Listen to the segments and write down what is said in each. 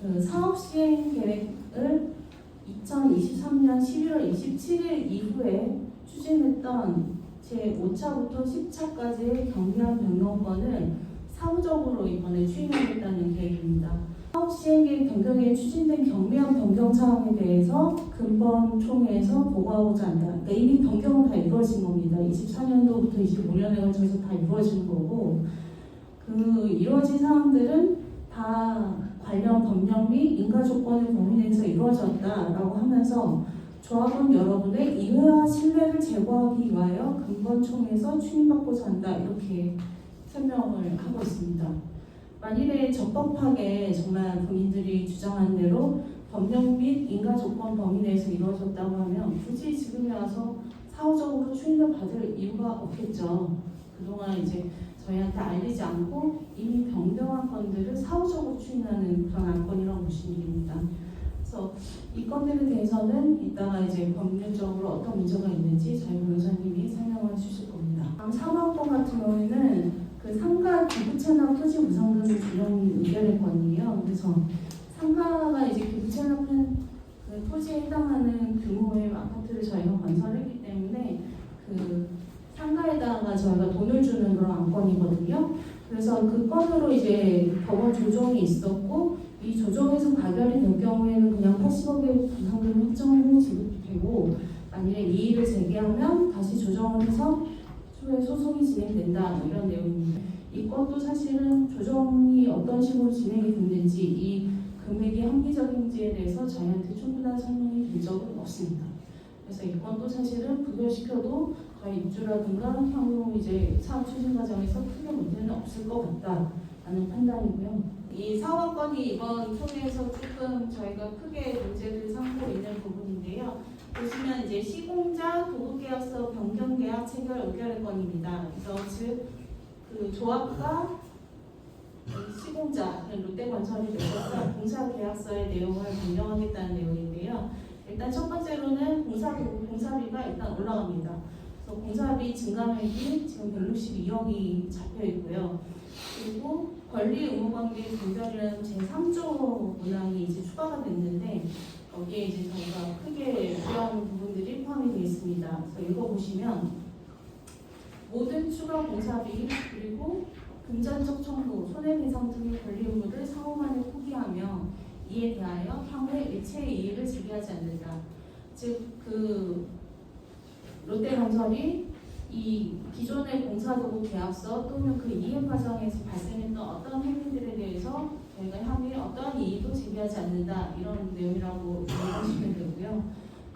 그 사업 시행 계획을 2023년 11월 27일 이후에 추진했던 제5차부터 10차까지의 경미한 변경권을 사후적으로 이번에 추진하겠다는 계획입니다. 사업 시행 계획 변경에 추진된 경미한 변경 사항에 대해서 근본총회에서 보고하고자 한다. 그러니까 이미 변경은 다 이루어진 겁니다. 24년도부터 25년에 걸쳐서 다 이루어진 거고, 그 이루어진 사항들은 다 관련 법령 및 인가조건의 범위 내에서 이루어졌다라고 하면서 조합원 여러분의 이해와 신뢰를 제고하기 위하여 근본총회에서 추진받고자 한다, 이렇게 설명을 하고 있습니다. 만일에 적법하게 정말 본인들이 주장한 대로 법령 및 인가조건 범위 내에서 이루어졌다고 하면 굳이 지금에 와서 사후적으로 추진을 받을 이유가 없겠죠. 그동안 이제 저희한테 알리지 않고 이미 변경한 건들을 사후적으로 추진하는 그런 안건이라고 보시면 됩니다. 그래서 이 건들에 대해서는 이따가 이제 법률적으로 어떤 문제가 있는지 저희 변호사님이 설명을 주실 겁니다. 다음 3학번 같은 경우에는 그 상가 기부 체납 토지 우상금 조정 의결의 건이에요. 그래서 상가가 이제 기부 체납은 그 토지에 해당하는 규모의 아파트를 저희가 건설했기 때문에 그 상가에다가 저희가 돈을 주는 그런 안건이거든요. 그래서 그 건으로 이제 법원 조정이 있었고, 이 조정에서 가결이 될 경우에는 그냥 80억의 우상금이 확정으로 지급되고, 만일에 이의를 제기하면 다시 조정을 해서 추후에 소송이 진행된다, 이런 내용입니다. 이 건도 사실은 조정이 어떤 식으로 진행이 됐는지, 이 금액이 합리적인지에 대해서 저희한테 충분한 설명이 된 적은 없습니다. 그래서 이 건도 사실은 부결시켜도 저희 입주라든가 향후 이제 사업 추진 과정에서 크게 문제는 없을 것 같다라는 판단이고요. 이 사업건이 이번 총회에서 조금 저희가 크게 문제를 삼고 있는 부분인데요. 보시면 이제 시공자 도급계약서 변경계약 체결 의결의 건입니다. 그래서 즉 그 조합과 시공자, 롯데건설이 맺었던 공사계약서의 내용을 변경하겠다는 내용인데요. 일단 첫 번째로는 공사비가 일단 올라갑니다. 그래서 공사비 증감액이 지금 162억이 잡혀 있고요. 그리고 권리 의무관계 분별이라는 제3조 문항이 이제 추가가 됐는데, 여기에 이제 저희가 크게 우려하는 부분들이 포함이 되어 있습니다. 그래서 읽어보시면 모든 추가 공사비 그리고 금전적 청구, 손해배상 등의 권리 의무를 사후만에 포기하며 이에 대하여 향후에 일체의 이의를 제기하지 않는다. 즉, 그 롯데건설이 이 기존의 공사도급 계약서 또는 그 이행 과정에서 발생했던 어떤 행위들에 대해서 저희가 향후에 어떠한 이의도 제기하지 않는다, 이런 내용이라고 이해하시면 되고요.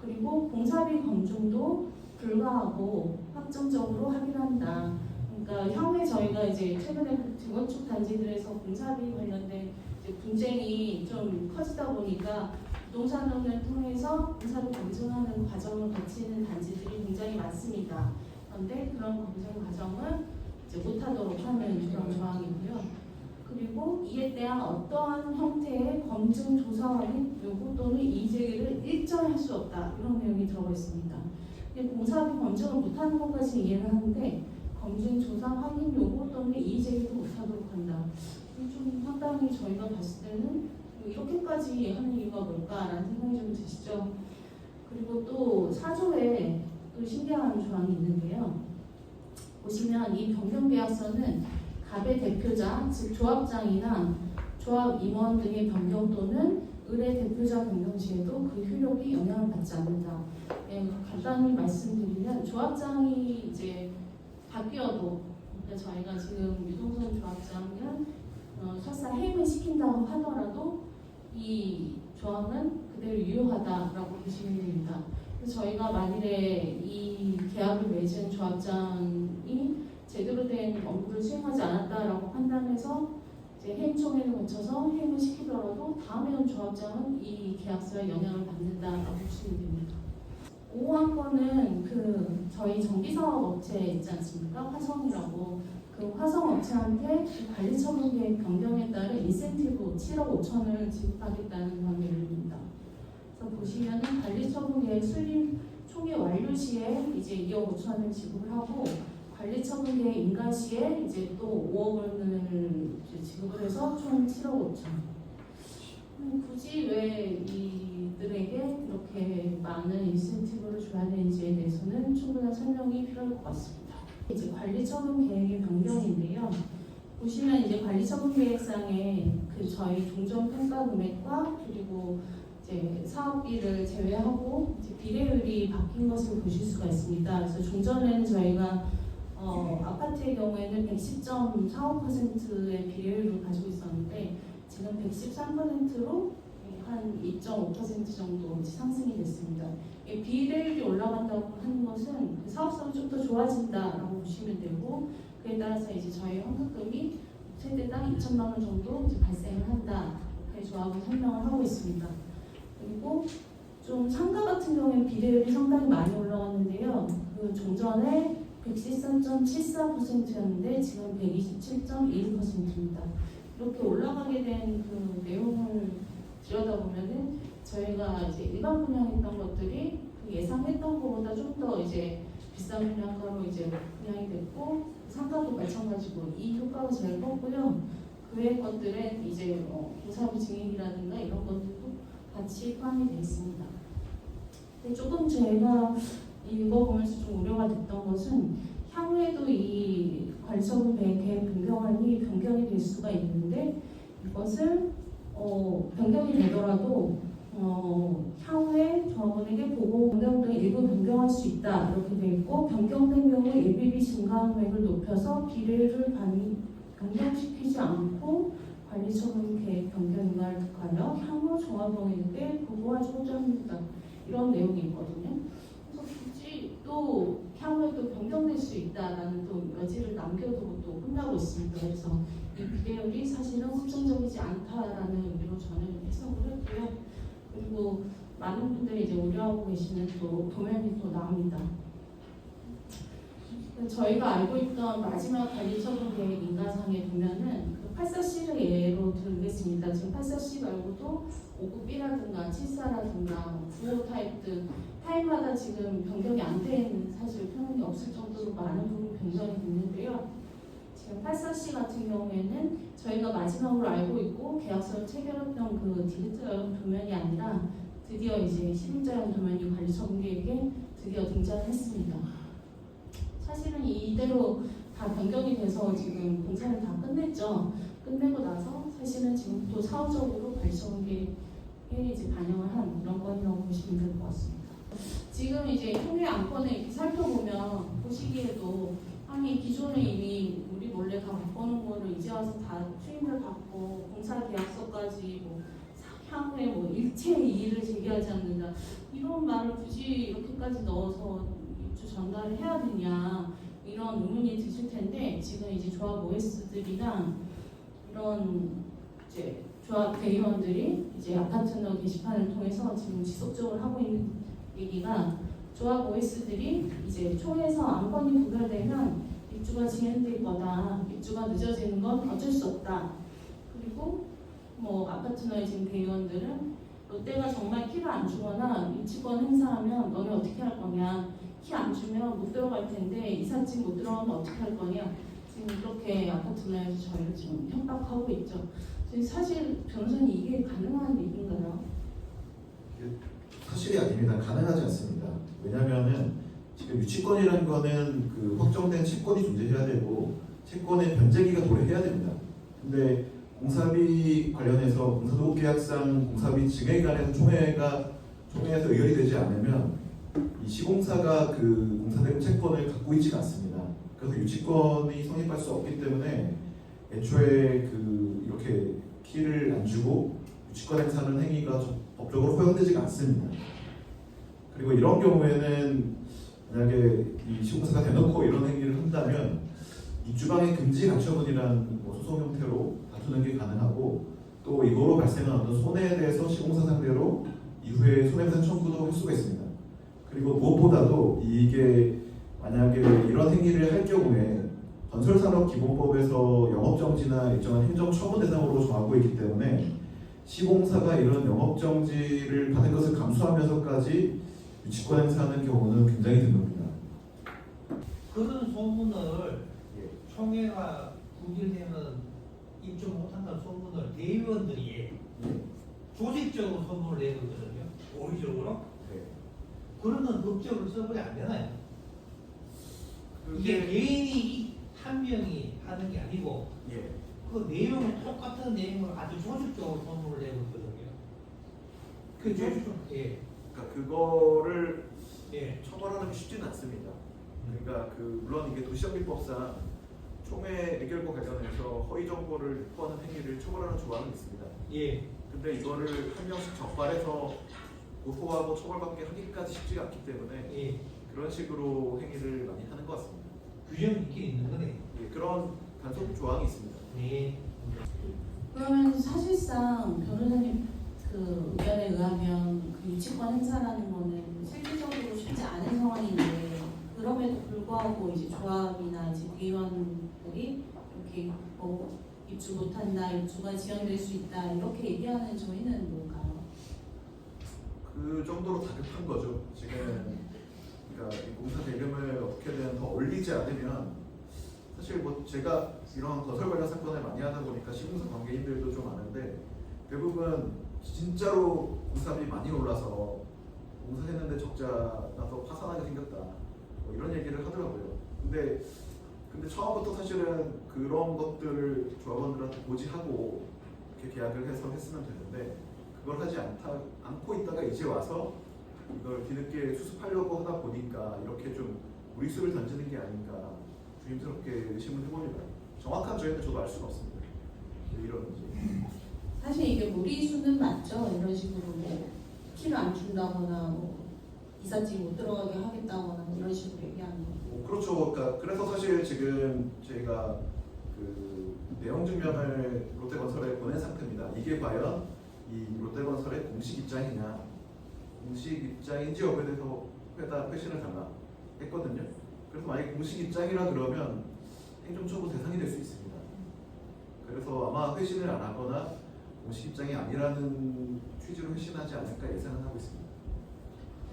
그리고 공사비 검증도 불가하고 확정적으로 확인한다. 그러니까 향후에 저희가 이제 최근에 재건축 단지들에서 공사비 관련된 이제 분쟁이 좀 커지다 보니까 부동산론을 통해서 공사를 검증하는 과정을 거치는 단지들이 굉장히 많습니다. 그런데 그런 검증 과정을 이제 못하도록 하는 그런 조항이고요. 그리고 이에 대한 어떠한 형태의 검증 조사 확인 요구 또는 이의 제기를 일절할 수 없다, 이런 내용이 들어가 있습니다. 공사비 검증을 못하는 것까지 이해를 하는데 검증 조사 확인 요구 또는 이의 제기도 못하도록 한다. 좀 상당히 저희가 봤을 때는 이렇게까지 하는 이유가 뭘까라는 생각이 좀 드시죠. 그리고 또 4조에 또 신기한 조항이 있는데요. 보시면 이 변경계약서는 갑의 대표자, 즉 조합장이나 조합 임원 등의 변경 또는 의뢰 대표자 변경 시에도 그 효력이 영향을 받지 않는다. 간단히 말씀드리면 조합장이 이제 바뀌어도, 그러니까 저희가 지금 유동성 조합장은 설사 해임을 시킨다고 하더라도 이 조합은 그대로 유효하다라고 보시면 됩니다. 그래서 저희가 만일에 이 계약을 맺은 조합장이 제대로 된 업무를 수행하지 않았다라고 판단해서 이제 해임총회를 거쳐서 해임을 시키더라도 다음에 온 조합장은 이 계약서에 영향을 받는다라고 보시면 됩니다. 5한 건은 그 저희 정비사업 업체 있지 않습니까? 화성이라고. 그 화성업체한테 관리처분 계획 변경에 따른 인센티브 7억 5천을 지급하겠다는 그런 내용입니다. 그래서 보시면은 관리처분 계획 수립 총회 완료 시에 이제 2억 5천을 지급을 하고, 관리처분 계획 인가 시에 이제 또 5억 원을 이제 지급을 해서 총 7억 5천. 굳이 왜 이들에게 이렇게 많은 인센티브를 줘야 되는지에 대해서는 충분한 설명이 필요할 것 같습니다. 이제 관리처분 계획의 변경인데요. 보시면 이제 관리처분 계획상에 그 저희 종전 평가 금액과 그리고 이제 사업비를 제외하고 이제 비례율이 바뀐 것을 보실 수가 있습니다. 그래서 종전에는 저희가 아파트의 경우에는 110.45%의 비례율을 가지고 있었는데 지금 113%로 한 2.5% 정도 상승이 됐습니다. 비례율이 올라간다고 하는 것은 그 사업성이 좀 더 좋아진다라고 보시면 되고 그에 따라서 이제 저희 환급금이 세대당 2천만 원 정도 이제 발생을 한다. 이렇게 조합을 설명을 하고 있습니다. 그리고 좀 상가 같은 경우에는 비례율이 상당히 많이 올라갔는데요. 그 종전에 113.74%였는데 지금 127.21%입니다. 이렇게 올라가게 된 그 내용을 들여다보면은 저희가 이제 일반 분양했던 것들이 그 예상했던 것보다 좀 더 이제 비싼 분양가로 이제 분양이 됐고 상가도 마찬가지고 이 효과가 제일 컸고요. 그 외의 것들은 이제 공사비 증액이라든가 이런 것들도 같이 포함이 되어 있습니다. 근데 조금 제가 읽어보면서 좀 우려가 됐던 것은 향후에도 이 관리처분 계획 변경이 될 수가 있는데 이것을 변경이 되더라도 향후에 조합원에게 보고 변경 등 일부 변경할 수 있다 이렇게 되어 있고 변경된 경우 예비비 증가 금액을 높여서 비례를 변경시키지 않고 관리처분 계획 변경인가를 특하여 향후 조합원에게 보고하고자 합니다. 이런 내용이 있거든요. 그래서 굳이 또 향후에 또 변경될 수 있다라는 또 여지를 남겨두고 또 끝나고 있습니다. 그래서 이 비례율이 사실은 확정적이지 않다라는 의미로 저는 해석을 했고요. 그리고 많은 분들이 이제 우려하고 계시는 또 도면이 또 나옵니다. 저희가 알고 있던 마지막 관리처분 계획 인가상에 보면은 그 84C를 예로 들겠습니다. 지금 84C 말고도 59B라든가 74라든가 95 타입 등 타입마다 지금 변경이 안 된 사실 표현이 없을 정도로 많은 부분 변경이 됐는데요. 지금 84C 같은 경우에는 저희가 마지막으로 알고 있고 계약서를 체결했던 그 디귿자형 도면이 아니라 드디어 이제 실임자형 도면이 관리처분 계획에 드디어 등장했습니다. 사실은 이대로 다 변경이 돼서 지금 공사를 다 끝냈죠. 끝내고 나서 사실은 지금 또 사후적으로 관리처분 계획에 이제 반영을 한 이런 건이라고 보시면 될 것 같습니다. 지금 이제 통계 안건을 이렇게 살펴보면 보시기에도 아니 기존에 이미 우리 몰래 다 바꿔놓은 거를 이제 와서 다 추임을 받고 공사 계약서까지 뭐 향후에 뭐 일체 이의를 제기하지 않는다 이런 말을 굳이 이렇게까지 넣어서 입주 전달을 해야 되냐 이런 의문이 드실 텐데 지금 이제 조합 OS들이나 이런 이제 조합 대의원들이 이제 아파트너 게시판을 통해서 지금 지속적으로 하고 있는 얘기가 조합 OS들이 이제 총회에서 안건이 부결되면 입주가 진행될 거다. 입주가 늦어지는 건 어쩔 수 없다. 그리고 뭐 아파트너의 지금 대의원들은 롯데가 정말 키를 안 주거나 입주권 행사하면 너네 어떻게 할 거냐. 키 안 주면 못 들어갈 텐데 이삿짐 못 들어가면 어떻게 할 거냐. 지금 이렇게 아파트너에서 저희를 지금 협박하고 있죠. 사실 변호사님 이게 가능한 얘기인가요? 사실이 아닙니다. 가능하지 않습니다. 왜냐하면은 지금 유치권이라는 거는 그 확정된 채권이 존재해야 되고 채권의 변제기가 도래해야 됩니다. 근데 공사비 관련해서 공사도급계약상 공사비 증액에 관해서 총회에서 의결이 되지 않으면 이 시공사가 그 공사대금 채권을 갖고 있지가 않습니다. 그래서 유치권이 성립할 수 없기 때문에 애초에 그 이렇게 키를 안 주고 유치권 행사하는 행위가 법적으로 허용되지가 않습니다. 그리고 이런 경우에는 만약에 이 시공사가 대놓고 이런 행위를 한다면 입주방해 금지 가처분이라는 소송 형태로 다투는 게 가능하고 또 이거로 발생한 어떤 손해에 대해서 시공사 상대로 이후에 손해배상 청구도 할 수가 있습니다. 그리고 무엇보다도 이게 만약에 이런 행위를 할 경우에 건설산업기본법에서 영업정지나 일정한 행정처분 대상으로 정하고 있기 때문에 시공사가 이런 영업정지를 받은 것을 감수하면서까지 유치권 행사하는 경우는 굉장히 드뭅니다. 그런 소문을 총회가 구결되면 입주 못한다는 소문을 대의원들이 조직적으로 소문을 내거든요. 고의적으로. 네. 그런 건 법적으로 처벌이 안 되나요? 이게 그게 개인이 한 명이 하는 게 아니고 예. 그 내용은 똑같은 내용을 아주 조직적으로 소문을 내고 있거든요. 그 그게- 조직 예. 그러니까 그거를 예. 처벌하는 게 쉽지는 않습니다. 그러니까 물론 이게 도시정비법상 총회 의결과 관련해서 허위 정보를 유포하는 행위를 처벌하는 조항은 있습니다. 예. 근데 이거를 한 명씩 적발해서 고소하고 처벌받게 하기까지 쉽지가 않기 때문에 예. 그런 식으로 행위를 많이 하는 것 같습니다. 규정이 있긴 있는 거네. 예, 그런 단속 조항이 있습니다. 네. 그러면 사실상 변호사님 그 의견에 의하면 그 유치권 행사라는 거는 실질적으로 쉽지 않은 상황인데 그럼에도 불구하고 이제 조합이나 이제 대의원들이 이렇게 뭐 입주 못한다, 입주가 지연될 수 있다 이렇게 얘기하는 저희는 뭘까요? 그 정도로 다급한 거죠. 지금 그러니까 이 공사 대금을 어떻게든 더 올리지 않으면 사실 뭐 제가 이런 건설 관련 사건을 많이 하다 보니까 시공사 관계인들도 좀 아는데 대부분 진짜로 공사비 많이 올라서 공사했는데 적자 나서 파산하게 생겼다 뭐 이런 얘기를 하더라고요. 근데 처음부터 사실은 그런 것들을 조합원들한테 고지하고 이렇게 계약을 해서 했으면 되는데 그걸 하지 않고 있다가 이제 와서 이걸 뒤늦게 수습하려고 하다 보니까 이렇게 좀 무리수를 던지는 게 아닌가 조심스럽게 의심을 해봅니다. 정확한 저희는 저도 알 수는 없습니다. 왜 이러는지. 사실 이게 무리수는 맞죠. 이런 식으로 뭐 키를 안 준다거나 뭐 이삿짐 못 들어가게 하겠다거나 뭐 이런 식으로 얘기하는 거. 그렇죠. 그러니까 그래서 사실 지금 저희가 내용 증명을 롯데건설에 보낸 상태입니다. 이게 과연 이 롯데건설의 공식 입장이냐, 공식 입장인지 여부에 대해서 회신을 달라 했거든요. 그래서 만약에 공식 입장이라 그러면 행정처분 대상이 될 수 있습니다. 그래서 아마 회신을 안 하거나 공식 입장이 아니라는 취지로 회신하지 않을까 예상은 하고 있습니다.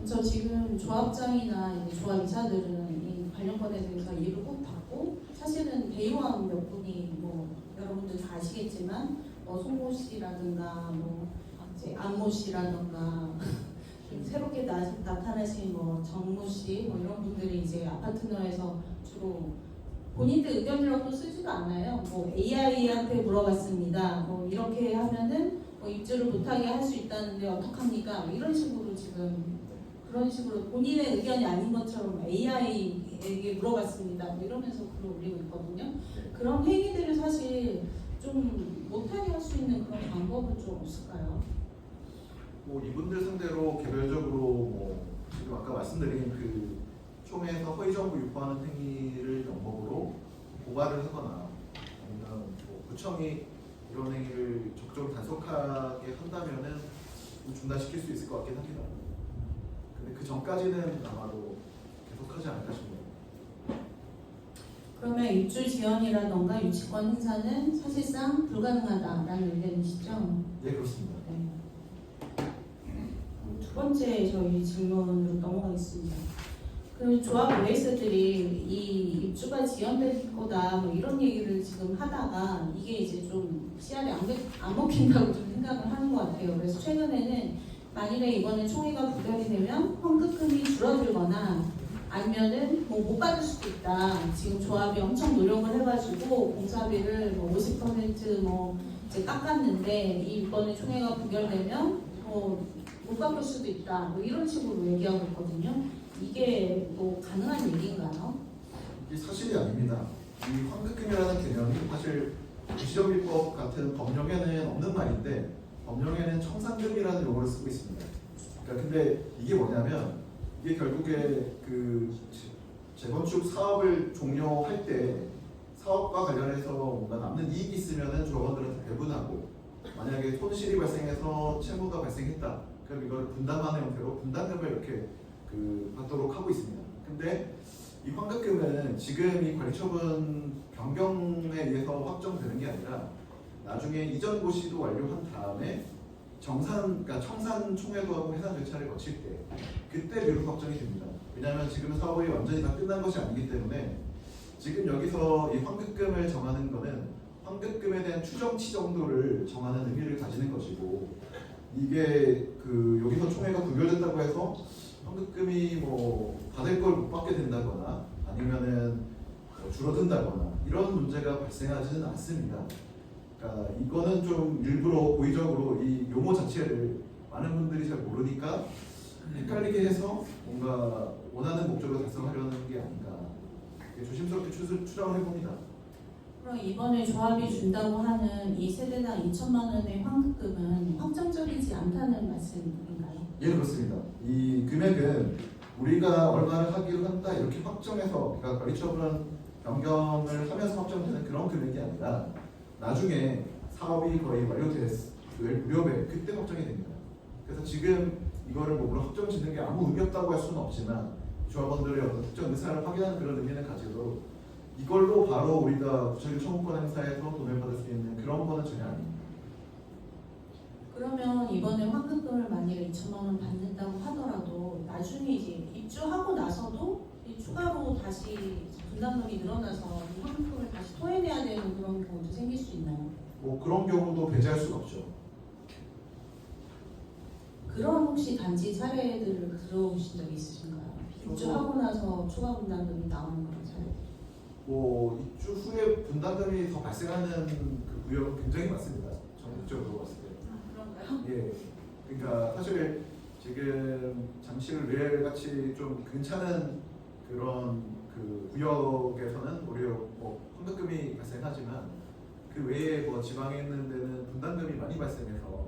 저 지금 조합장이나 이제 조합이사들은 이 관련권에 대해서 이해를 꼭 받고 사실은 대의원 몇 분이 뭐 여러분들 다 아시겠지만 뭐 송모 씨라든가 뭐 이제 안모 씨라든가 새롭게 나타나신 뭐 정모 씨 뭐 이런 분들이 이제 아파트너에서 주로 본인들 의견이라고 쓰지도 않아요. 뭐 AI한테 물어봤습니다. 뭐 이렇게 하면은 뭐 입주를 못하게 할 수 있다는데 어떡합니까? 뭐 이런 식으로 지금 그런 식으로 본인의 의견이 아닌 것처럼 AI에게 물어봤습니다. 뭐 이러면서 글을 올리고 있거든요. 그런 행위들을 사실 좀 못하게 할 수 있는 그런 방법은 좀 없을까요? 뭐 이분들 상대로 개별적으로 뭐 지금 아까 말씀드린 그 총회에서 허위 정보 유포하는 행위를 명목으로 고발을 하거나 아니면 뭐 구청이 이런 행위를 적극적으로 단속하게 한다면은 좀 중단시킬 수 있을 것 같긴 합니다. 근데 그 전까지는 아마도 계속하지 않을까 싶네요. 그러면 입주 지연이라던가 유치권 행사는 사실상 불가능하다라는 의견이시죠? 네, 그렇습니다. 네. 두 번째 저희 질문으로 넘어가겠습니다. 그 조합 OS들이 이 입주가 지연될 거다 뭐 이런 얘기를 지금 하다가 이게 이제 좀 씨알이 안 먹힌다고 좀 생각을 하는 것 같아요. 그래서 최근에는 만일에 이번에 총회가 부결이 되면 환급금이 줄어들거나 아니면은 뭐 못 받을 수도 있다. 지금 조합이 엄청 노력을 해가지고 공사비를 뭐 50% 이제 깎았는데 이번에 총회가 부결되면 못 갚을 수도 있다. 뭐 이런 식으로 얘기하고 있거든요. 이게 뭐 가능한 얘기인가요? 이게 사실이 아닙니다. 이 환급금이라는 개념이 사실 도시정비법 같은 법령에는 없는 말인데 법령에는 청산금이라는 용어를 쓰고 있습니다. 그러니까 근데 이게 뭐냐면 이게 결국에 그 재건축 사업을 종료할 때 사업과 관련해서 뭔가 남는 이익이 있으면은 조합원들한테 배분하고 만약에 손실이 발생해서 채무가 발생했다. 그럼 이걸 분담하는 형태로 분담금을 이렇게 받도록 하고 있습니다. 근데 이 환급금은 지금 이 관리처분 변경에 의해서 확정되는 게 아니라 나중에 이전 고시도 완료한 다음에 그러니까 청산 총회도 하고 해산 절차를 거칠 때 그때 비로소 확정이 됩니다. 왜냐하면 지금 사업이 완전히 다 끝난 것이 아니기 때문에 지금 여기서 이 환급금을 정하는 거는 환급금에 대한 추정치 정도를 정하는 의미를 가지는 것이고 이게 그 여기서 총회가 구별됐다고 해서 환급금이 뭐 받을 걸 못 받게 된다거나 아니면은 뭐 줄어든다거나 이런 문제가 발생하지는 않습니다. 그러니까 이거는 좀 일부러 고의적으로 이 용어 자체를 많은 분들이 잘 모르니까 헷갈리게 해서 뭔가 원하는 목적을 달성하려는 게 아닌가 조심스럽게 추정을 해봅니다. 그럼 이번에 조합이 준다고 하는 이 세대당 2천만 원의 환급금은 확정적이지 않다는 말씀인가요? 예, 그렇습니다. 이 금액은 우리가 얼마를 하기로 한다 이렇게 확정해서 그러니까 관리처분 변경을 하면서 확정되는 그런 금액이 아니라 나중에 사업이 거의 완료될 무렵에 그때 확정이 됩니다. 그래서 지금 이거를 뭐 물론 확정 짓는 게 아무 의미 없다고 할 수는 없지만 조합원들의 어떤 특정 의사를 확인하는 그런 의미는 가지고 이걸로 바로 우리가 구체적 청구권 행사에서 돈을 받을 수 있는 그런 거는 전혀 아닙니다. 그러면 이번에 환급금을 만약에 2천만 원 받는다고 하더라도 나중에 이제 입주하고 나서도 이 추가로 다시 분담금이 늘어나서 이 환급금을 다시 토해내야 되는 그런 경우도 생길 수 있나요? 뭐 그런 경우도 배제할 수가 없죠. 그런 혹시 단지 사례들을 들어보신 적이 있으신가요? 입주하고 나서 추가 분담금이 나오는 그런 사례? 뭐 입주 후에 분담금이 더 발생하는 그 구역은 굉장히 많습니다. 전국적으로 봤을 때. 그런가요? 예. 그러니까 사실 지금 잠실 레일 같이 좀 괜찮은 그런 그 구역에서는 오히려 뭐 환급금이 발생하지만 그 외에 뭐 지방에 있는 데는 분담금이 많이 발생해서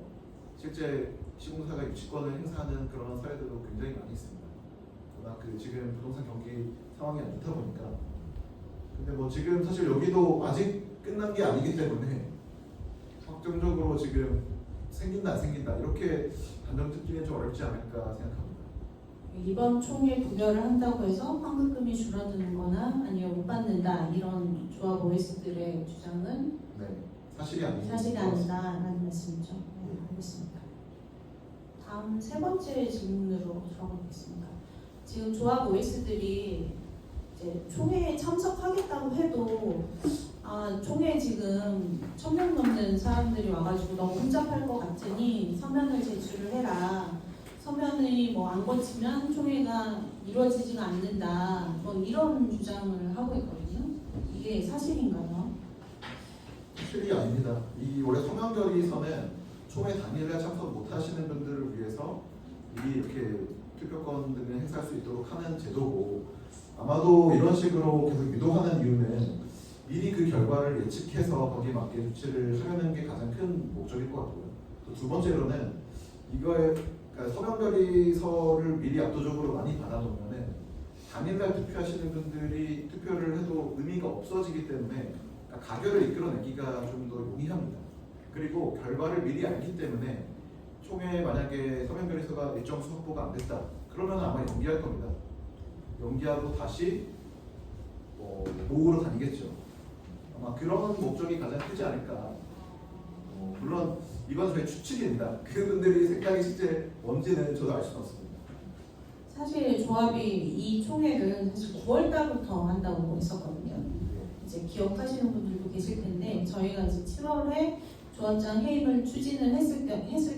실제 시공사가 유치권을 행사하는 그런 사례들도 굉장히 많이 있습니다. 워낙 그 지금 부동산 경기 상황이 안 좋다 보니까. 근데 뭐 지금 사실 여기도 아직 끝난 게 아니기 때문에 확정적으로 지금 생긴다 안 생긴다 이렇게 단정 짓기는 좀 어렵지 않을까 생각합니다. 이번 총회 구별을 한다고 해서 환급금이 줄어드는 거나 아니면 못 받는다 이런 조합 OS들의 주장은 네, 사실이 아니죠. 사실이 아니다라는 말씀이죠. 네, 알겠습니다. 다음 세 번째 질문으로 들어가겠습니다. 지금 조합 OS들이 이제 총회에 참석하겠다고 해도 총회에 지금 1,000명 넘는 사람들이 와가지고 너무 혼잡할 것 같으니 서면을 제출을 해라. 서면이 뭐 안 거치면 총회가 이루어지지가 않는다. 뭐 이런 주장을 하고 있거든요. 이게 사실인가요? 사실이 아닙니다. 이 올해 서명 결의서는 총회 당일에 참석 못하시는 분들을 위해서 미리 이렇게 투표권 등을 행사할 수 있도록 하는 제도고 아마도 이런 식으로 계속 유도하는 이유는 미리 그 결과를 예측해서 거기에 맞게 조치를 하려는 게 가장 큰 목적일 것 같고요. 또 두 번째로는 이거에 그러니까 서명 결의서를 미리 압도적으로 많이 받아놓으면은 당일날 투표하시는 분들이 투표를 해도 의미가 없어지기 때문에 그러니까 가결을 이끌어내기가 좀 더 용이합니다. 그리고 결과를 미리 알기 때문에 총회에 만약에 서명 결의서가 일정 수 확보가 안 됐다 그러면 아마 연기할 겁니다. 연기하고 다시 모으러 다니겠죠. 아마 그런 목적이 가장 크지 않을까. 물론 이건 저의 추측입니다. 그분들이 생각이 실제 뭔지는 저도 알 수는 없습니다. 사실 조합이 이 총회를 사실 9월 달부터 한다고 했었거든요. 이제 기억하시는 분들도 계실 텐데 저희가 이제 7월에 조합장 해임을 추진을 했을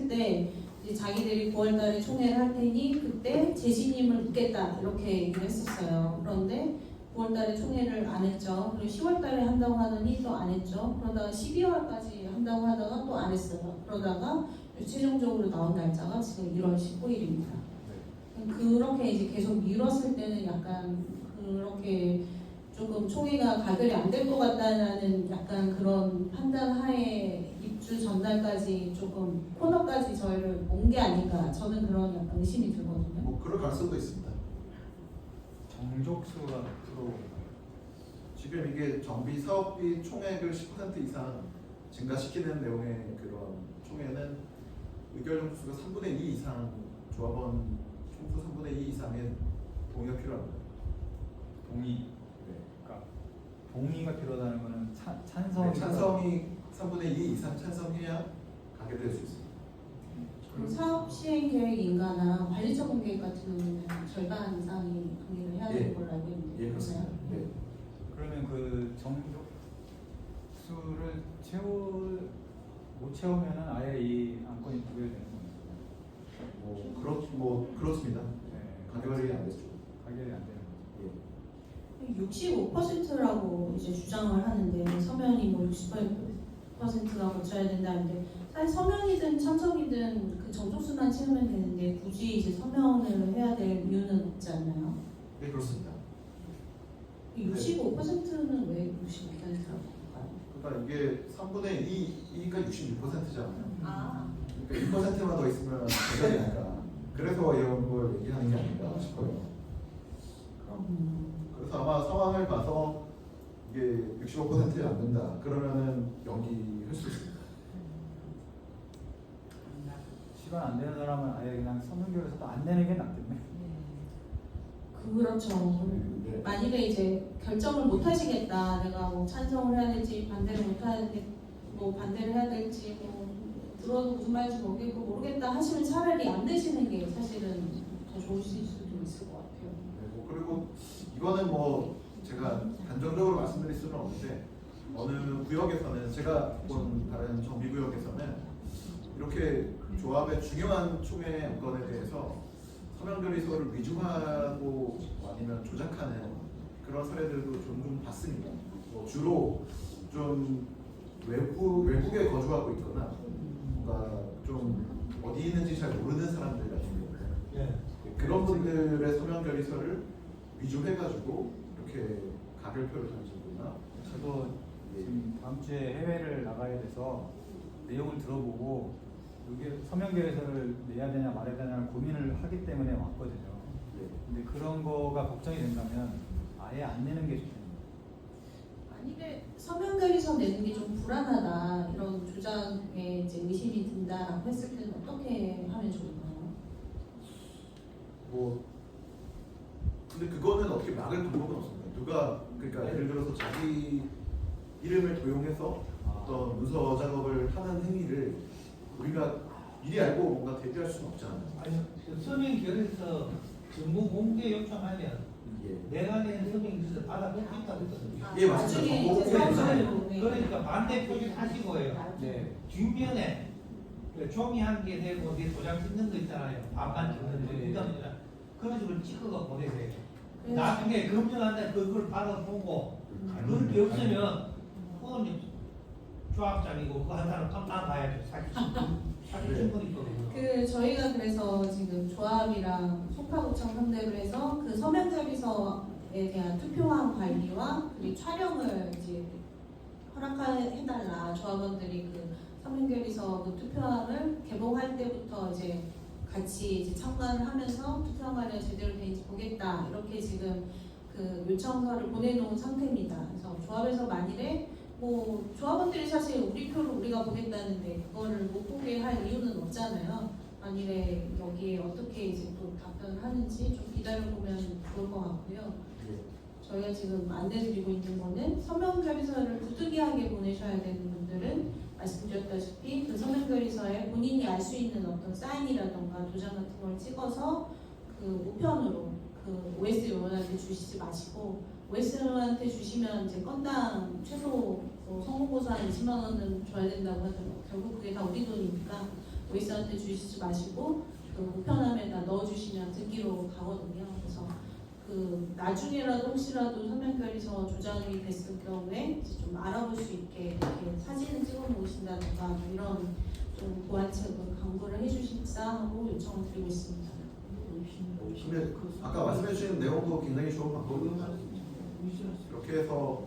때 이제 자기들이 9월 달에 총회를 할 테니 그때 재신임을 묻겠다 이렇게 얘기를 했었어요. 그런데 9월 달에 총회를 안 했죠. 그리고 10월 달에 한다고 하더니 또 안 했죠. 그러다가 12월까지 한다고 하다가 또 안 했어요. 그러다가 최종적으로 나온 날짜가 지금 1월 19일입니다. 그렇게 이제 계속 미뤘을 때는 약간 그렇게 조금 총회가 가결이 안 될 것 같다는 약간 그런 판단 하에 입주 전날까지 조금 코너까지 저희를 온 게 아닌가 저는 그런 약간 의심이 들거든요. 뭐 그럴 가능성도 있습니다. 정족수가 앞으로 지금 이게 정비 사업비 총액을 10% 이상 증가시키는 내용의 그런 총회는 의결 정수가 3분의 2 이상 조합원 총수 3분의 2 이상의 동의가 필요합니다. 동의, 네. 그러니까 동의가 필요하다는 거는 찬성. 찬성이 3분의 2 이상 찬성해야 가결될 수 있습니다. 그럼 사업 시행 계획 인가나 관리처분 계획 같은 경우는 절반 이상이 동의를 해야 되는 걸로 알고 있는데 예, 그렇습니다. 네. 그러면 그 정족수를 못 채우면은 아예 이 안건이 부결되는 거예요. 그렇습니다. 네. 가결이 안 됐죠. 가결이 안 되는 거죠. 65%라고 이제 주장을 하는데 서면이 뭐 60%가 거쳐야 된다는데 사실 서면이든 참석이든 그 정족수만 채우면 되는데 굳이 이제 서면을 해야 될 이유는 없지 않나요? 네, 그렇습니다. 65%는 왜 65%라고 할까요? 그러니까 이게 3분의 2가 66%잖아요. 아, 그러니까 1%만 더 있으면 가결이니까. 그래서 이런 걸 얘기하는 게 아닌가 싶어요. 그래서 아마 상황을 봐서 이게 65%에 안 된다. 그러면은 연기할 수 있습니다. 시간 안 되는 사람은 아예 그냥 서면결에서도 안 내는 게 낫겠네. 그렇죠. 네. 만일에 이제 결정을 못 하시겠다, 내가 뭐 찬성을 해야 될지 반대를 못 하는데 뭐 반대를 해야 될지 뭐 들어도 무슨 말인지 모르겠다 하시면 차라리 안 내시는 게 사실은 더 좋으실 수도 있을 것 같아요. 네, 뭐 그리고 이거는 뭐 제가 단정적으로 말씀드릴 수는 없는데 어느 구역에서는 제가 본 다른 정비구역에서는 이렇게 조합의 중요한 총회 안건에 대해서 서명결의서를 위조하고 아니면 조작하는 그런 사례들도 종종 봤습니다. 뭐 주로 좀 외국에 거주하고 있거나 뭔가 좀 어디 있는지 잘 모르는 사람들 같은 경우는 그런 분들의 서명결의서를 위조해가지고 이렇게 가결표를 던지거나. 저도 지금 다음 주에 해외를 나가야 돼서 내용을 들어보고 이게 서면결의서를 내야 되냐 말아야 되냐 고민을 하기 때문에 왔거든요. 근데 그런 거가 걱정이 된다면 아예 안 내는 게 좋습니다. 만일에 서면결의서 내는 게 좀 불안하다, 이런 조작에 이제 의심이 든다라고 했을 때는 어떻게 하면 좋을까요? 뭐 근데 그거는 어떻게 막을 방법은 없습니다. 누가 그러니까 예를 들어서 자기 이름을 도용해서 어떤 문서 작업을 하는 행위를 우리가 미리 알고 뭔가 대비할 수는 없잖아요. 아니, 그 서명 결에서 정보 공개 요청하면 내가 낸 서명 결에서 받아볼 수 있다고 했거든요. 예, 맞습니다. 나중에 정보 이제 공개는 사업자로, 네. 그러니까 반대 표시 하시고요. 네. 뒷면에 그 종이 한 개 내고 내 도장 찍는 거 있잖아요. 반반 찍는 거, 부담이잖아. 그런 식으로 찍어서 보내세요. 나중에 검증한데 그걸 받아보고 그럴 게 없으면 그건 조합장이고 그 한 사람 깜빡 봐야죠. 사실 충분히 있거든요. 그 저희가 그래서 지금 조합이랑 송파구청 상대로 해서 그 서면결의서에 대한 투표함 관리와 그리고 촬영을 이제 허락해달라, 조합원들이 그 서면결의서 그 투표함을 개봉할 때부터 이제 같이 이제 참관을 하면서 투표함 관리가 제대로 되는지 보겠다, 이렇게 지금 그 요청서를 보내놓은 상태입니다. 그래서 조합에서 만일에 뭐 조합원들이 사실 우리 표를 우리가 보겠다는데 그거를 못 보게 할 이유는 없잖아요. 만일에 여기에 어떻게 이제 또 답변을 하는지 좀 기다려보면 좋을 것 같고요. 저희가 지금 안내드리고 있는 거는 서면결의서를 부득이하게 보내셔야 되는 분들은 말씀드렸다시피 그 서면결의서에 본인이 알 수 있는 어떤 사인이라던가 도장 같은 걸 찍어서 그 우편으로 그 OS 요원한테 주시지 마시고, OS 요원한테 주시면 이제 건당 최소 성공보수 한 20만 원은 줘야 된다고 하더라고요. 결국 그게 다 우리 돈이니까 OS한테 주시지 마시고 그 우편함에다 넣어주시면 등기로 가거든요. 그래서 그 나중에라도 혹시라도 서면결의서 조작이 됐을 경우에 이제 좀 알아볼 수 있게 이렇게 사진을 찍어 놓으신다든가 뭐 이런 좀 보완책을 강구를 해주십사 하고 요청을 드리고 있습니다. 근데 아까 말씀해주신 내용도 굉장히 좋은 방법입니다. 이렇게 해서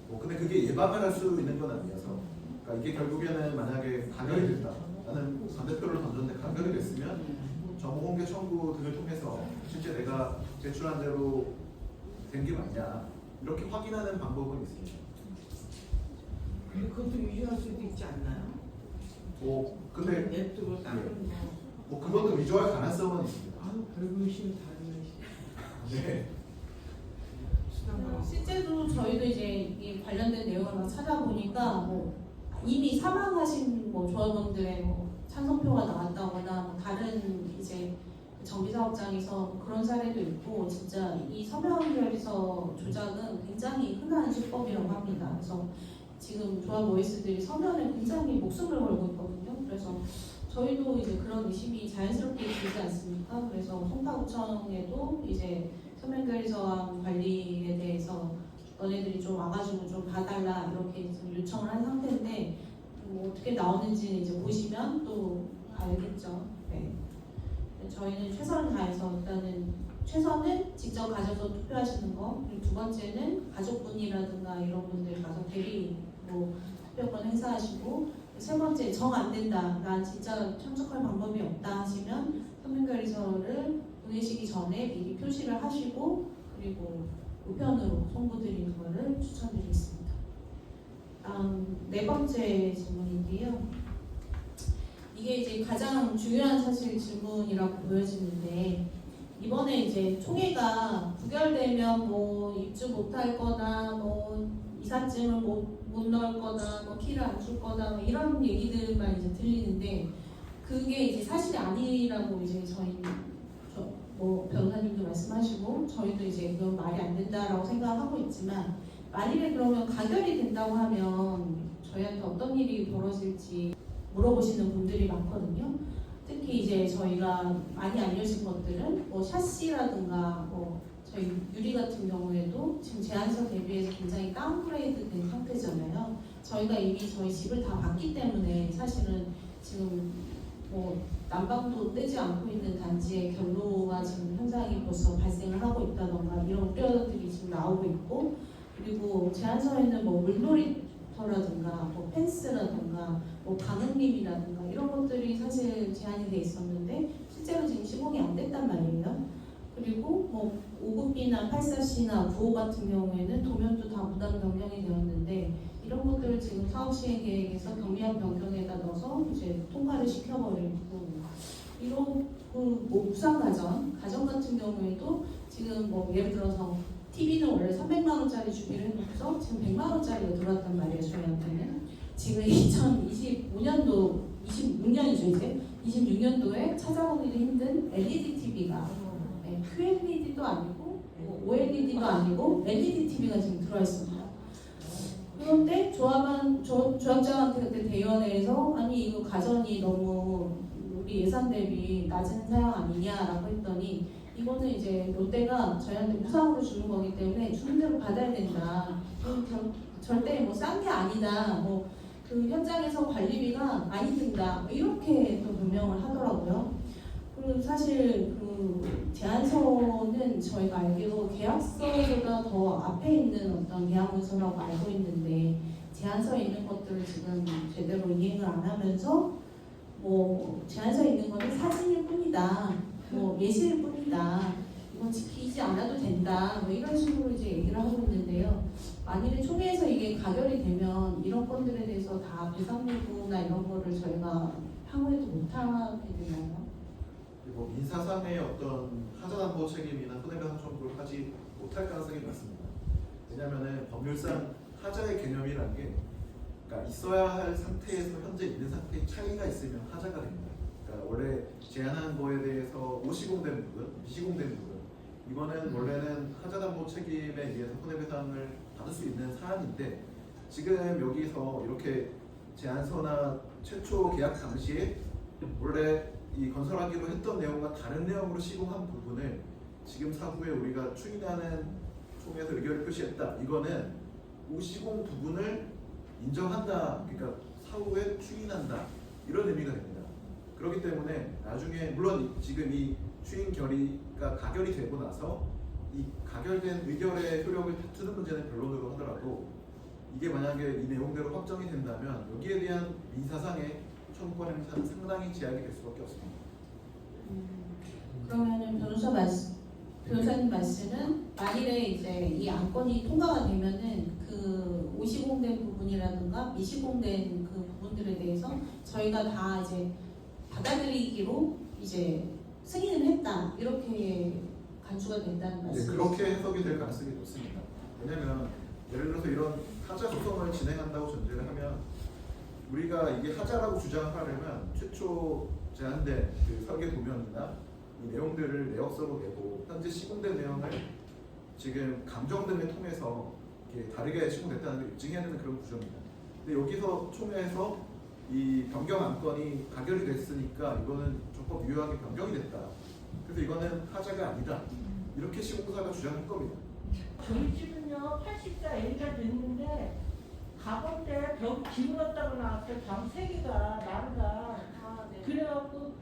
뭐 근데 그게 예방을 할 수 있는 건 아니어서, 그러니까 이게 결국에는 만약에 가결이 됐다, 나는 반대표를 던졌는데 가결이 됐으면 정보공개 청구 등을 통해서 실제 내가 제출한 대로 된 게 맞냐 이렇게 확인하는 방법은 있습니다. 근데 그것도 위조할 수도 있지 않나요? 근데 냅두고 다른 거. 뭐 그것도 위조할 가능성은 있습니다. 아유, 별의심 다르네. 네. 실제로 저희도 이제 이 관련된 내용을 막 찾아보니까 뭐 이미 사망하신 뭐 조합원들의 뭐 찬성표가 나왔다거나 뭐 다른 이제 정비사업장에서 뭐 그런 사례도 있고, 진짜 이 서면결의서 조작은 굉장히 흔한 수법이라고 합니다. 그래서 지금 조합 OS들이 서면에 굉장히 목숨을 걸고 있거든요. 그래서 저희도 이제 그런 의심이 자연스럽게 들지 않습니까? 그래서 송파구청에도 이제 서면결의서안 관리에 대해서 너네들이 좀 와가지고 좀 봐달라 이렇게 좀 요청을 한 상태인데 뭐 어떻게 나오는지는 이제 보시면 또 알겠죠. 네. 저희는 최선을 다해서 일단은 최선은 직접 가셔서 투표하시는 거, 그리고 두 번째는 가족분이라든가 이런 분들 가서 대리로 투표권 행사하시고, 세 번째 정 안 된다, 난 진짜 참석할 방법이 없다 하시면 서면결의서를 보내시기 전에 미리 표시를 하시고 그리고 우편으로 송부드리는 거를 추천드리겠습니다. 네 번째 질문인데요. 이게 이제 가장 중요한 사실 질문이라고 보여지는데, 이번에 이제 총회가 부결되면 뭐 입주 못할 거다, 뭐 이삿짐을 못 넣을 거다, 뭐 키를 안 줄 거다, 뭐 이런 얘기들만 이제 들리는데, 그게 이제 사실이 아니라고 이제 저희 뭐 변호사님도 말씀하시고 저희도 이제 그건 말이 안 된다라고 생각하고 있지만, 만일에 그러면 가결이 된다고 하면 저희한테 어떤 일이 벌어질지 물어보시는 분들이 많거든요. 특히 이제 저희가 많이 알려진 것들은 뭐 샤시라든가 뭐 저희 유리 같은 경우에도 지금 제안서 대비해서 굉장히 다운그레이드 된 상태잖아요. 저희가 이미 저희 집을 다 봤기 때문에 사실은 지금 뭐 난방도 떼지 않고 있는 단지의 결로가 지금 현상이 벌써 발생을 하고 있다던가 이런 우려들이 지금 나오고 있고, 그리고 제안서에는 뭐 물놀이터라든가 뭐 펜스라든가 뭐 방음림이라든가 이런 것들이 사실 제한이 돼 있었는데 실제로 지금 시공이 안 됐단 말이에요. 그리고 뭐 5급이나 84C나 9호 같은 경우에는 도면도 다 무단 변경이 되었는데, 이런 것들을 지금 사업 시행 계획에서 경미한 변경에다 넣어서 이제 통과를 시켜버리고, 이런 뭐 무상 가전 같은 경우에도 지금 뭐 예를 들어서 TV는 원래 300만 원짜리 주기로 해놓고서 지금 100만 원짜리가 들어왔단 말이에요. 저희한테는 지금 2025년도 26년이죠 이제 26년도에 찾아보기도 힘든 LED TV가 QLED도 아니고 OLED도 아니고 LED TV가 지금 들어와 있습니다. 그런데 조합장한테 그때 대의원회에서 아니 이거 가전이 너무 우리 예산 대비 낮은 사양 아니냐라고 했더니, 이거는 이제 롯데가 저희한테 무상으로 주는 거기 때문에 주는 대로 받아야 된다. 절대 뭐 싼 게 아니다. 뭐 그 현장에서 관리비가 많이 든다. 뭐 이렇게 또 변명을 하더라고요. 그리고 사실 그 제안서는 저희가 알기로 계약서보다 더 앞에 있는 어떤 계약 문서라고 알고 있는데, 제안서에 있는 것들을 지금 제대로 이행을 안 하면서 뭐 제안서에 있는 거는 사진일 뿐이다, 뭐 예시일 뿐이다, 이건 지키지 않아도 된다, 뭐 이런 식으로 이제 얘기를 하고 있는데요. 만일에 총회에서 이게 가결이 되면 이런 건들에 대해서 다 배상 요구나 이런 거를 저희가 향후에도 못하게 되나요? 그리고 민사상의 어떤 하자담보 책임이나 손해배상 청구를 하지 못할 가능성이 많습니다. 왜냐하면 법률상 하자의 개념이라는 게 그러니까 있어야 할 상태에서 현재 있는 상태의 차이가 있으면 하자가 됩니다. 그러니까 원래 제안한 거에 대해서 오시공된 부분, 미시공된 부분, 이거는 원래는 하자담보 책임에 의해서 손해배상을 받을 수 있는 사안인데, 지금 여기서 이렇게 제안서나 최초 계약 당시에 원래 이 건설하기로 했던 내용과 다른 내용으로 시공한 부분을 지금 사후에 우리가 추인하는 총회에서 의결을 표시했다. 이거는 시공 부분을 인정한다. 그러니까 사후에 추인한다. 이런 의미가 됩니다. 그렇기 때문에 나중에 물론 지금 이 추인 결의가 가결이 되고 나서 이 가결된 의결의 효력을 다투는 문제는 변론으로 하더라도, 이게 만약에 이 내용대로 확정이 된다면 여기에 대한 민사상의 청구권 행사는 상당히 제약이 될 수밖에 없습니다. 그러면은 변호사님 말씀은 만일에 이제 이 안건이 통과가 되면은 그 오시공된 부분이라든가 미시공된 그 부분들에 대해서 저희가 다 이제 받아들이기로 이제 승인을 했다, 이렇게 간주가 된다는 말씀이시죠? 네, 그렇게 해석이 될 가능성이 높습니다. 왜냐하면 예를 들어서 이런 하자 소송을 진행한다고 전제를 하면, 우리가 이게 하자라고 주장하려면 최초 제안된 그 설계 도면이나 이 내용들을 내역서로 내고 현재 시공된 내용을 지금 감정 등을 통해서 이렇게 다르게 시공됐다는 걸 입증해야 되는 그런 구조입니다. 근데 여기서 총회에서 이 변경 안건이 가결이 됐으니까 이거는 조금 유효하게 변경이 됐다. 그래서 이거는 하자가 아니다. 이렇게 시공사가 주장할 겁니다. 저희 집은요 84A가 됐는데 가볼 때 벽 기울었다고 나왔어요. 방 3개가 나르가. 그래갖고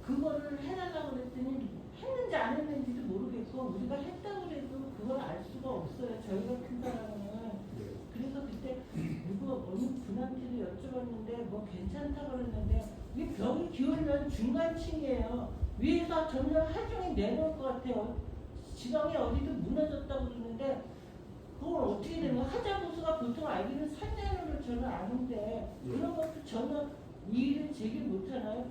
그거를 해달라고 그랬더니 했는지 안 했는지도 모르겠고 우리가 했다고 해도 그걸 알 수가 없어요. 저희 같은 사람은. 그래서 그때 누구 어느 분한테도 여쭤봤는데 뭐 괜찮다고 그랬는데 이 벽이 기울면 중간층이에요. 위에서 전혀 하중이 내려올 것 같아요. 지방이 어디도 무너졌다고 그러는데 그걸 어떻게 되는 거야? 하자보수가 보통 알기는 산내로를 저는 아는데 그런 것도 전혀 이의를 제기 못하나요?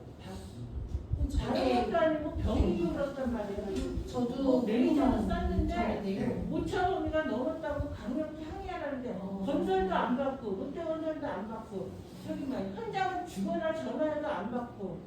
다른 것도 아니고 벽이 기울었단 말이에요. 저도 매니저는 쌌는데 네. 5,000원이가 넘었다고 강력히 항의하는데 건설도 안 받고 롯데건설도 안 받고 저기 막 현장은 주거나 전화해도 안 받고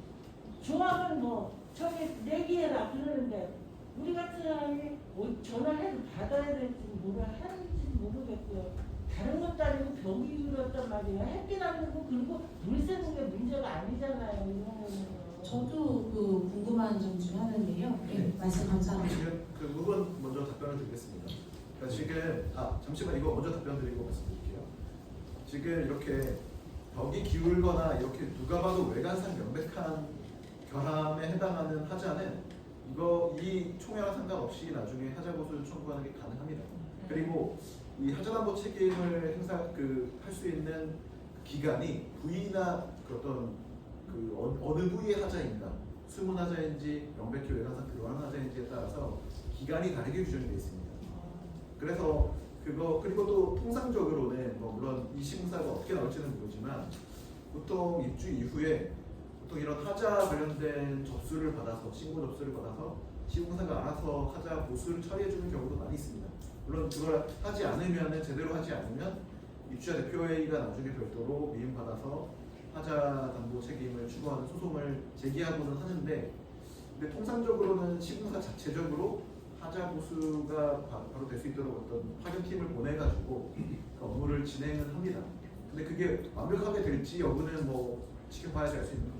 조합은 뭐 저기 내기해라 그러는데 우리 같은 사람이 전화해도 받아야 될지 뭐라 하는지 모르겠고요. 다른 것도 아니고 벽이 기울었단 말이에요. 햇빛 안 들고 그리고 물 새는 게 문제가 아니잖아요. 이런 거는. 저도 그 궁금한 점 중 하나인데요. 네, 말씀 감사합니다. 지금 그 부분 먼저 답변을 드리겠습니다. 그러니까 지금 잠시만 이거 먼저 답변 드리고 말씀드릴게요. 지금 이렇게 벽이 기울거나 이렇게 누가 봐도 외관상 명백한 결함에 해당하는 하자는 이 총회와 상관없이 나중에 하자 고소를 청구하는 게 가능합니다. 그리고 이 하자담보 책임을 할 수 있는 기간이 부위나 어떤 어느 부위의 하자인가, 수문 하자인지 명백히 외관상 교환 하자인지에 따라서 기간이 다르게 규정이 되어 있습니다. 그래서 그리고 또 통상적으로는 뭐 물론 이 시공사가 어떻게 나올지는 모르지만 보통 입주 이후에 보통 이런 하자 관련된 접수를 받아서 신고 접수를 받아서 시공사가 알아서 하자 보수를 처리해주는 경우도 많이 있습니다. 물론 그걸 하지 않으면 제대로 하지 않으면 입주자 대표회의가 나중에 별도로 위임받아서 하자 담보 책임을 추구하는 소송을 제기하고는 하는데, 근데 통상적으로는 시공사 자체적으로 하자 보수가 바로 될 수 있도록 어떤 파견팀을 보내가지고 그 업무를 진행을 합니다. 근데 그게 완벽하게 될지 여부는 뭐 지켜봐야지 알 수 있는 거죠.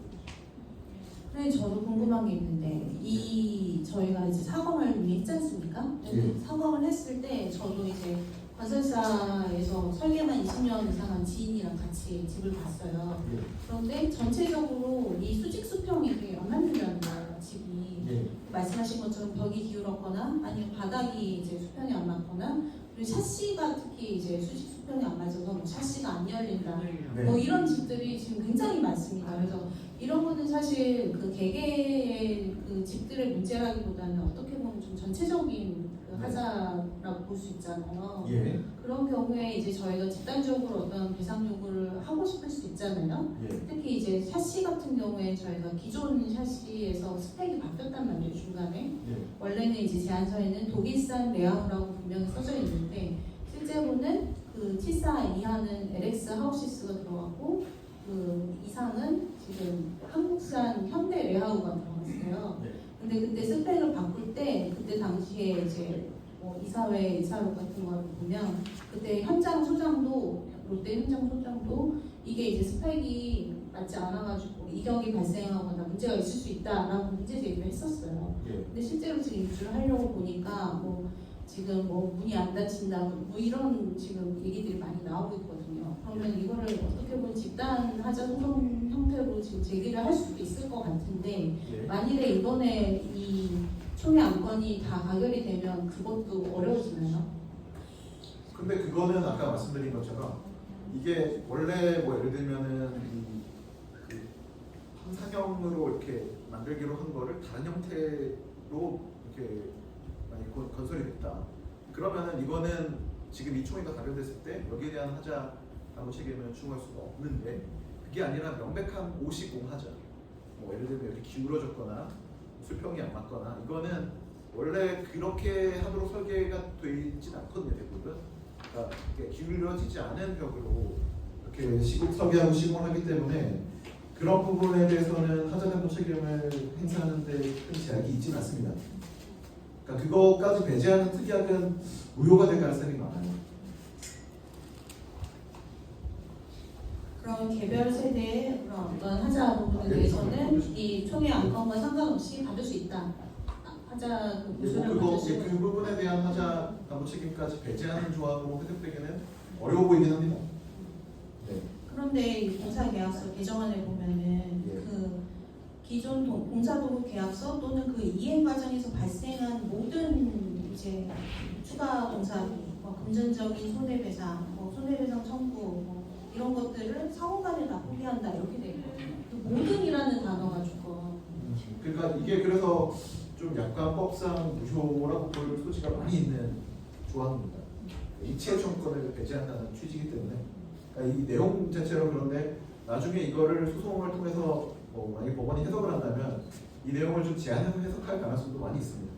네, 저도 궁금한 게 있는데 저희가 이제 사검을 이미 했지 않습니까? 사검을 했을 때 저도 이제 건설사에서 설계만 20년 이상 한 지인이랑 같이 집을 봤어요. 그런데 전체적으로 이 수직 수평이 되게 안 맞는 거예요, 집이. 말씀하신 것처럼 벽이 기울었거나 아니면 바닥이 이제 수평이 안 맞거나 그리고 샤시가 특히 이제 수직 수평이 안 맞아서 뭐 샤시가 안 열린다. 뭐 이런 집들이 지금 굉장히 많습니다. 그래서 이런 거는 사실 그 개개의 그 집들의 문제라기보다는 어떻게 보면 좀 전체적인 그 하자라고 볼 수 있잖아요. 그런 경우에 이제 저희가 집단적으로 어떤 배상 요구를 하고 싶을 수 있잖아요. 특히 이제 샤시 같은 경우에 저희가 기존 샤시에서 스펙이 바뀌었단 말이에요, 중간에. 원래는 이제 제안서에는 독일산 레아우라고 분명히 써져 있는데 실제로는 그 74 이하는 LX 하우시스가 들어가고 그 이상은 지금 한국산 현대 레아우가 들어갔어요. 근데 그때 스펙을 바꿀 때 그때 당시에 이제 뭐 이사회 이사록 같은 걸 보면 그때 현장 소장도 롯데 현장 소장도 이게 이제 스펙이 맞지 않아가지고 이격이 발생하거나 문제가 있을 수 있다라고 문제 제기를 했었어요. 근데 실제로 지금 입주를 하려고 보니까 뭐 지금 뭐 문이 안 닫힌다 뭐 이런 지금 얘기들이 많이 나오고 있거든요. 그러면 이거를 어떻게 보면 집단 하자 소송 형태로 지금 제기를 할 수도 있을 것 같은데 만일에 이번에 이 총회 안건이 다 가결이 되면 그것도 어려워지나요? 근데 그거는 아까 말씀드린 것처럼 이게 원래 뭐 예를 들면은 그 항상형으로 이렇게 만들기로 한 거를 다른 형태로 이렇게 많이 건설이 됐다. 그러면은 이거는 지금 이 총회가 가결됐을 때 여기에 대한 하자 담보 책임을 추구할 수가 없는데 그게 아니라 명백한 50공 하자. 뭐 예를 들면 이렇게 기울어졌거나 수평이 안 맞거나 이거는 원래 그렇게 하도록 설계가 되어 있진 않거든요, 대부분. 그러니까 기울어지지 않은 벽으로 이렇게 설계하고 시공을 하기 때문에 그런 부분에 대해서는 하자 담보 책임을 행사하는 데 큰 제약이 있진 않습니다. 그러니까 그거까지 배제하는 특약은 무효가 될 가능성이 많아요. 그럼 이런 개별 세대의 어떤 하자 부분에 대해서는 이 총회 안건과 상관없이 받을 수 있다. 하자 그 무수를 그거 받을 수 그 있다. 부분에 대한 하자 담보 책임까지 배제하는 조항으로 해석되기는 어려워 보이긴 합니다. 네. 그런데 이 공사계약서 개정안에 보면은 예. 그 기존 공사도급 계약서 또는 그 이행 과정에서 발생한 모든 이제 추가 공사비, 뭐 금전적인 손해배상, 뭐 손해배상 청구 뭐 이런 것들을 상호간에 다 포기한다 이렇게 돼 있거든요. 그 모든이라는 단어가 조금 그러니까 이게 그래서 좀 약간 법상 무효라고 볼 소지가 많이 있는 조항입니다. 이체 청구권을 배제한다는 취지이기 때문에 그러니까 이 내용 자체로 그런데 나중에 이거를 소송을 통해서 뭐 만약에 법원이 해석을 한다면 이 내용을 좀 제한해서 해석할 가능성도 많이 있습니다.